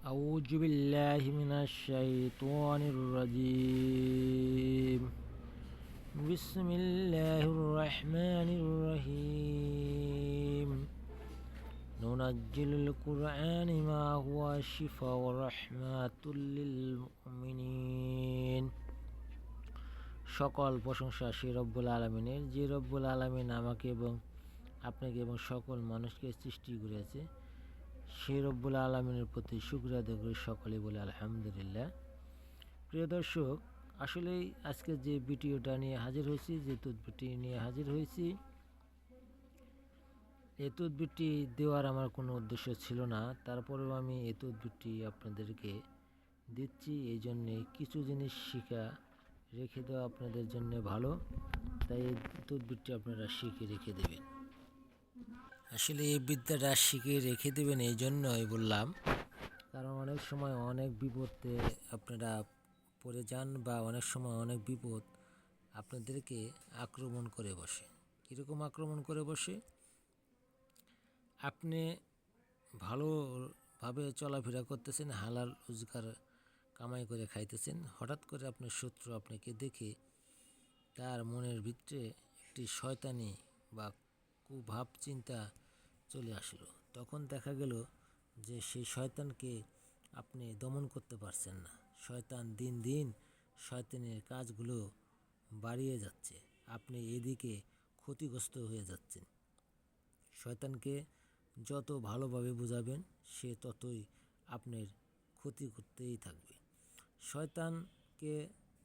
أعوذ بالله من الشيطان الرجيم بسم الله الرحمن الرحيم ننزل القرآن ما هو شفاء ورحمة للمؤمنين সকল প্রশংসা সেই রব্বুল আলামিনের, যে রব্বুল আলামিন আমাকে এবং আপনাকে এবং সকল মানুষকে সৃষ্টি করেছে। সেই রব্বুল আলামিনের প্রতি শুকরিয়া আদায় করে সকলে বলে আলহামদুলিল্লাহ। প্রিয় দর্শক, আসলেই আজকে যে ভিডিওটা নিয়ে হাজির হয়েছি, যে তদবিরটি নিয়ে হাজির হয়েছি, এই তদবিরটি দেওয়ার আমার কোনো উদ্দেশ্য ছিল না। তারপরেও আমি এই তদবিরটি আপনাদেরকে দিচ্ছি। এই জন্যে কিছু জিনিস শিখা রেখে দেওয়া আপনাদের জন্য ভালো, তাই এই তদবিরটি আপনারা শিখে রেখে দেবেন। আসলে এই বিদ্যাটা শিখে রেখে দেবেন এই জন্যই বললাম, কারণ অনেক সময় অনেক বিপদে আপনারা পড়ে যান, বা অনেক সময় অনেক বিপদ আপনাদেরকে আক্রমণ করে বসে। কীরকম আক্রমণ করে বসে? আপনি ভালোভাবে চলাফেরা করতেছেন, হালাল রোজগার কামাই করে খাইতেছেন, হঠাৎ করে আপনার শত্রু আপনাকে দেখে তার মনের ভিতরে একটি শয়তানি বা কুভাব চিন্তা চলে আসলো। তখন দেখা গেল যে সেই শয়তানকে আপনি দমন করতে পারছেন না। শয়তান দিন দিন শয়তানের কাজগুলো বাড়িয়ে যাচ্ছে, আপনি এদিকে ক্ষতিগ্রস্ত হয়ে যাচ্ছেন। শয়তানকে যত ভালোভাবে বোঝাবেন সে ততই আপনার ক্ষতি করতেই থাকবে। শয়তানকে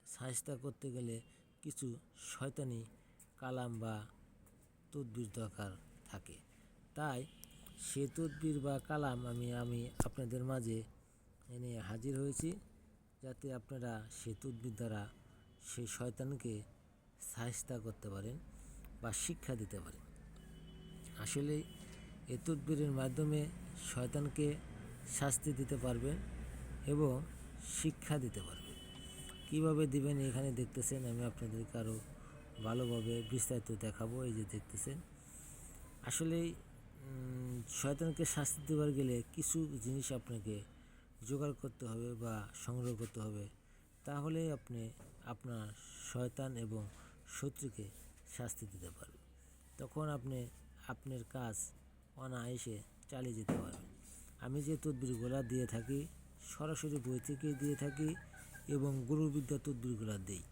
সাহায্য করতে গেলে কিছু শয়তানি কালাম বা তদবির দরকার থাকে। তাই সে তদবির বা কালাম আমি আপনাদের মাঝে এনে হাজির হয়েছি, যাতে আপনারা সে তদবির দ্বারা সেই শয়তানকে সাহায্য করতে পারেন বা শিক্ষা দিতে পারেন। আসলে এই তদবিরের মাধ্যমে শয়তানকে শাস্তি দিতে পারবেন এবং শিক্ষা দিতে পারবেন। কিভাবে দিবেন এখানে দেখতেছেন, আমি আপনাদেরকে আরও ভালোভাবে বিস্তারিত দেখাবো। এই যে দেখতেছেন, আসলে শয়তানকে শাস্তি দেওয়ার গেলে কিছু জিনিস আপনাকে জোগাড় করতে হবে বা সংগ্রহ করতে হবে, তাহলেই আপনি আপনার শয়তান এবং শত্রুকে শাস্তি দিতে পারবেন। তখন আপনি আপনার কাজ অনায়াসে চালিয়ে যেতে পারবেন। আমি যে তদবিরগুলো দিয়ে থাকি সরাসরি বই থেকে দিয়ে থাকি এবং গুরুবিদ্যা তদবিরগুলো দিই।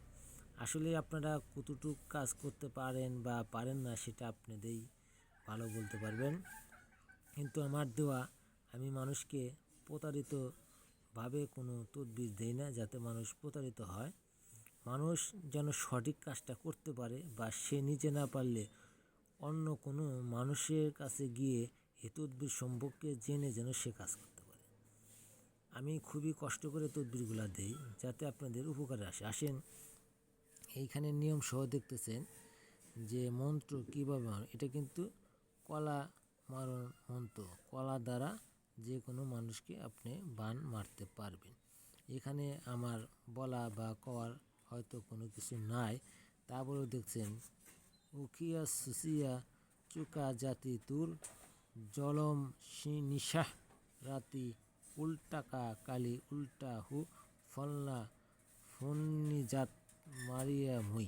আসলে আপনারা কতটুকু কাজ করতে পারেন বা পারেন না সেটা আপনাদেরই ভালো বলতে পারবেন, কিন্তু আমার দেওয়া, আমি মানুষকে প্রতারিতভাবে কোনো তদবির দেই না, যাতে মানুষ প্রতারিত হয়। মানুষ যেন সঠিক কাজটা করতে পারে, বা সে নিজে না পারলে অন্য কোনো মানুষের কাছে গিয়ে এই তদবির সম্পর্কে জেনে যেন সে কাজ করতে পারে। আমি খুবই কষ্ট করে তদবিরগুলো দেই, যাতে আপনাদের উপকারে আসেন। এইখানে নিয়ম সহ দেখতেছেন যে মন্ত্র কীভাবে, এটা কিন্তু কলা মারণ মন্ত্র। কলা দ্বারা যে কোনো মানুষকে আপনি বান মারতে পারবেন। এখানে আমার বলা বা কওয়ার হয়তো কোনো কিছু নাই, তারপরেও দেখছেন উখিয়া সুসিয়া চুকা জাতি তুর জলম নিশাহ রাতি উল্টাকা কালি উল্টা হু ফলনা ফন্নি জাত মারিয়া মুই।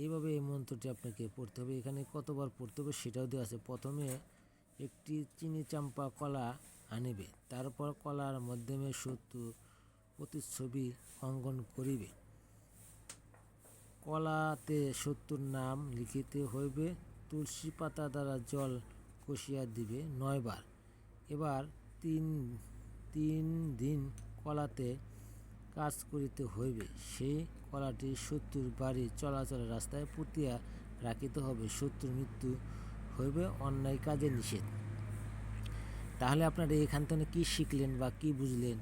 এইভাবে এই মন্ত্রটি আপনাকে পড়তে হবে। এখানে কতবার পড়তে হবে সেটাও দেওয়া আছে। প্রথমে একটি চিনি চাম্পা কলা আনিবে, তারপর কলার মাধ্যমে শত্রু প্রতিচ্ছবি অঙ্কন করিবে। কলাতে শত্রুর নাম লিখিতে হইবে, তুলসী পাতা দ্বারা জল কষিয়া দিবে 9 বার। এবার তিন দিন কলাতে কাজ করিতে হইবে। সেই কলাটি শত্রুর বাড়ি চলাচলের রাস্তায় পুঁতিয়া রাখিতে হবে। শত্রুর মৃত্যু হইবে, অন্যায় কাজে নিষেধ। তাহলে আপনারা এখান থেকে কী শিখলেন বা কী বুঝলেন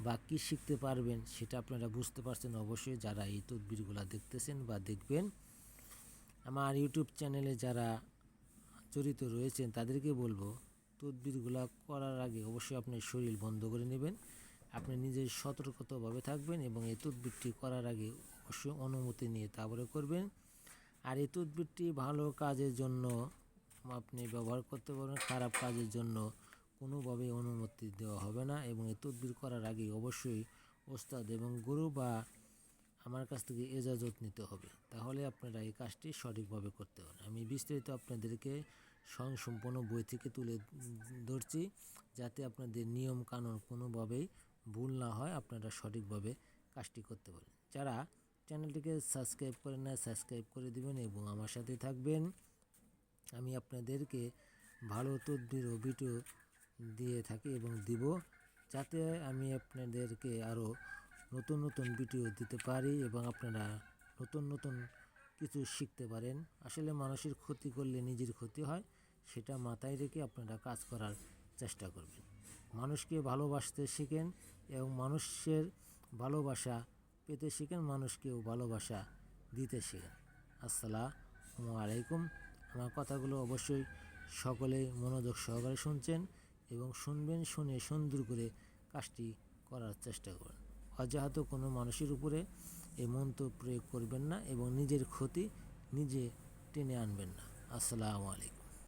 বা কী শিখতে পারবেন সেটা আপনারা বুঝতে পারছেন অবশ্যই, যারা এই তদবিরগুলো দেখতেছেন বা দেখবেন। আমার ইউটিউব চ্যানেলে যারা জড়িত রয়েছেন তাদেরকে বলবো, তদবিরগুলো করার আগে অবশ্যই আপনার শরীর বন্ধ করে নেবেন। আপনি নিজের সতর্কতাভাবে থাকবেন এবং এই তদবিরটি করার আগে অবশ্যই অনুমতি নিয়ে তারপরে করবেন। আর এই তদবিরটি ভালো কাজের জন্য আপনি ব্যবহার করতে পারবেন, খারাপ কাজের জন্য কোনোভাবেই অনুমতি দেওয়া হবে না এবং এই তদবির করার আগে অবশ্যই ওস্তাদ এবং গুরু বা আমার কাছ থেকে এজাজত নিতে হবে, তাহলে আপনারা এই কাজটি সঠিকভাবে করতে পারেন। আমি বিস্তারিত আপনাদেরকে স্বয়ংসম্পূর্ণ বই থেকে তুলে ধরছি, যাতে আপনাদের নিয়ম কানুন কোনোভাবেই ভুল না হয়, আপনারা সঠিকভাবে কাজটি করতে পারেন। যারা চ্যানেলটিকে সাবস্ক্রাইব করেন না, সাবস্ক্রাইব করে দিবেন এবং আমার সাথে থাকবেন। আমি আপনাদেরকে ভালো তদবির ও ভিডিও দিয়ে থাকি এবং দিব, যাতে আমি আপনাদেরকে আরও নতুন নতুন ভিডিও দিতে পারি এবং আপনারা নতুন নতুন কিছু শিখতে পারেন। আসলে মানুষের ক্ষতি করলে নিজের ক্ষতি হয়, সেটা মাথায় রেখে আপনারা কাজ করার চেষ্টা করবেন। মানুষকে ভালোবাসতে শিখেন এবং মানুষের ভালোবাসা পেতে শিখেন, মানুষকেও ভালোবাসা দিতে শিখেন। আসসালামু আলাইকুম। আমার কথাগুলো অবশ্যই সকলে মনোযোগ সহকারে শুনছেন এবং শুনবেন, শুনে সুন্দর করে কাজটি করার চেষ্টা করুন। অজাহত কোনো মানুষের উপরে এই মন্ত্র প্রয়োগ করবেন না এবং নিজের ক্ষতি নিজে টেনে আনবেন না। আসসালামু আলাইকুম।